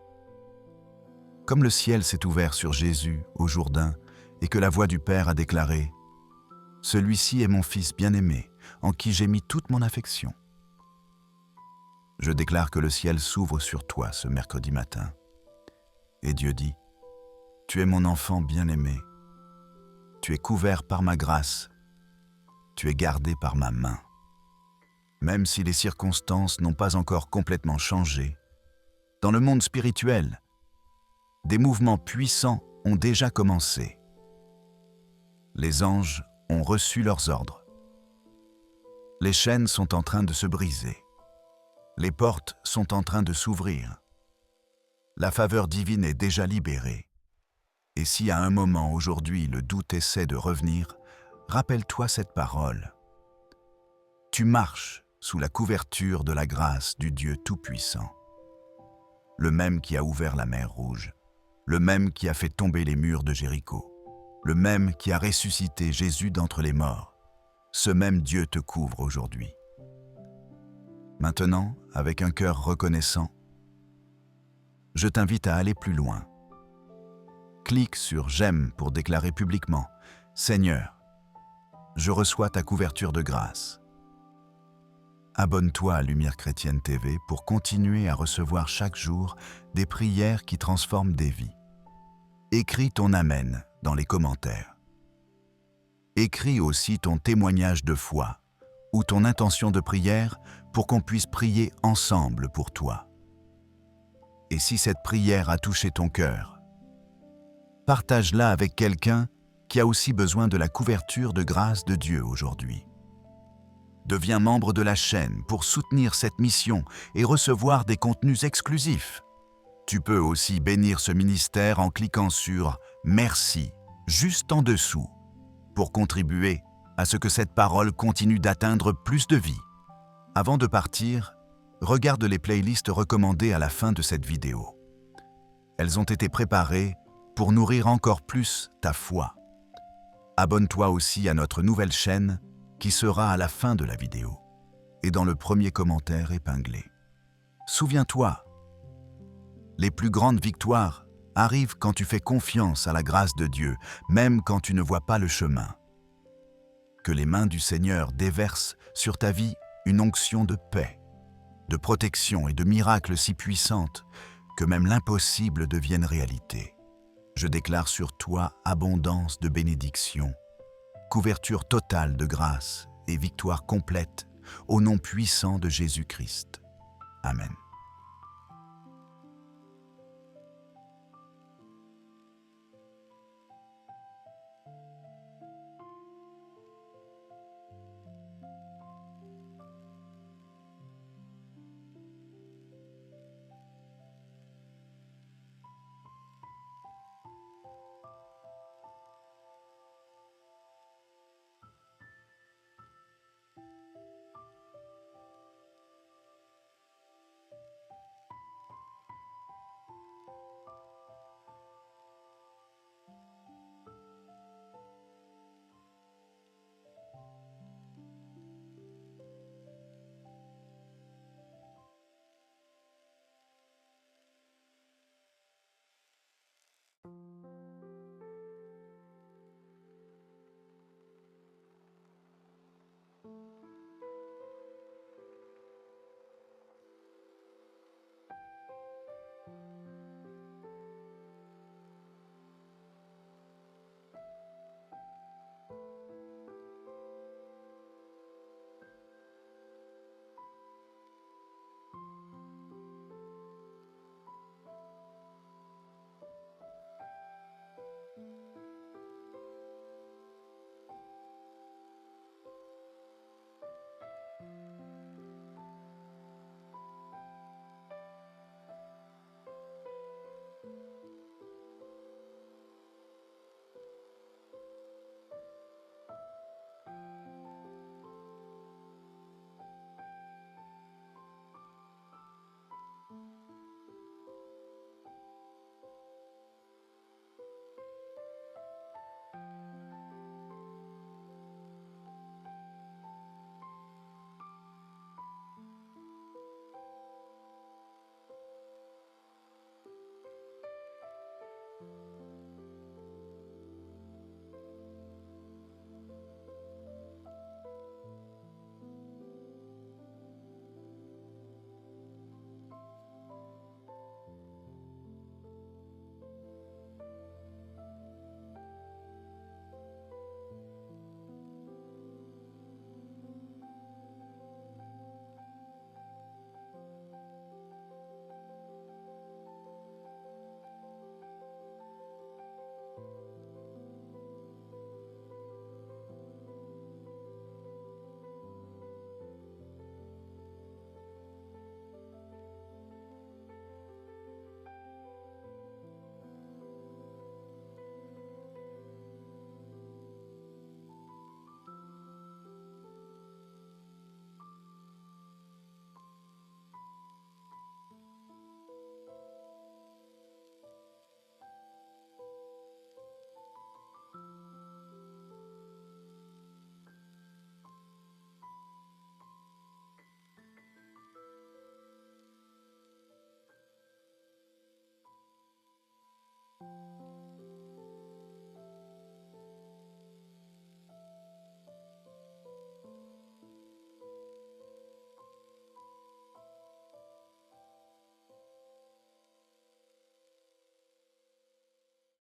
Comme le ciel s'est ouvert sur Jésus au Jourdain et que la voix du Père a déclaré « Celui-ci est mon Fils bien-aimé, en qui j'ai mis toute mon affection ». Je déclare que le ciel s'ouvre sur toi ce mercredi matin. Et Dieu dit « Tu es mon enfant bien-aimé. Tu es couvert par ma grâce. Tu es gardé par ma main. Même si les circonstances n'ont pas encore complètement changé, dans le monde spirituel, des mouvements puissants ont déjà commencé. Les anges ont reçu leurs ordres. Les chaînes sont en train de se briser. Les portes sont en train de s'ouvrir. La faveur divine est déjà libérée. Et si à un moment aujourd'hui le doute essaie de revenir, rappelle-toi cette parole. Tu marches sous la couverture de la grâce du Dieu Tout-Puissant. Le même qui a ouvert la mer Rouge, le même qui a fait tomber les murs de Jéricho, le même qui a ressuscité Jésus d'entre les morts, ce même Dieu te couvre aujourd'hui. Maintenant, avec un cœur reconnaissant, je t'invite à aller plus loin. Clique sur « J'aime » pour déclarer publiquement « Seigneur, je reçois ta couverture de grâce ». Abonne-toi à Lumière Chrétienne TV pour continuer à recevoir chaque jour des prières qui transforment des vies. Écris ton Amen dans les commentaires. Écris aussi ton témoignage de foi ou ton intention de prière pour qu'on puisse prier ensemble pour toi. Et si cette prière a touché ton cœur, partage-la avec quelqu'un qui a aussi besoin de la couverture de grâce de Dieu aujourd'hui. Deviens membre de la chaîne pour soutenir cette mission et recevoir des contenus exclusifs. Tu peux aussi bénir ce ministère en cliquant sur « Merci » juste en dessous pour contribuer à ce que cette parole continue d'atteindre plus de vies. Avant de partir, regarde les playlists recommandées à la fin de cette vidéo. Elles ont été préparées pour nourrir encore plus ta foi. Abonne-toi aussi à notre nouvelle chaîne qui sera à la fin de la vidéo et dans le premier commentaire épinglé. Souviens-toi, les plus grandes victoires arrivent quand tu fais confiance à la grâce de Dieu, même quand tu ne vois pas le chemin. Que les mains du Seigneur déversent sur ta vie une onction de paix, de protection et de miracles si puissantes que même l'impossible devienne réalité. Je déclare sur toi abondance de bénédictions, couverture totale de grâce et victoire complète au nom puissant de Jésus-Christ. Amen.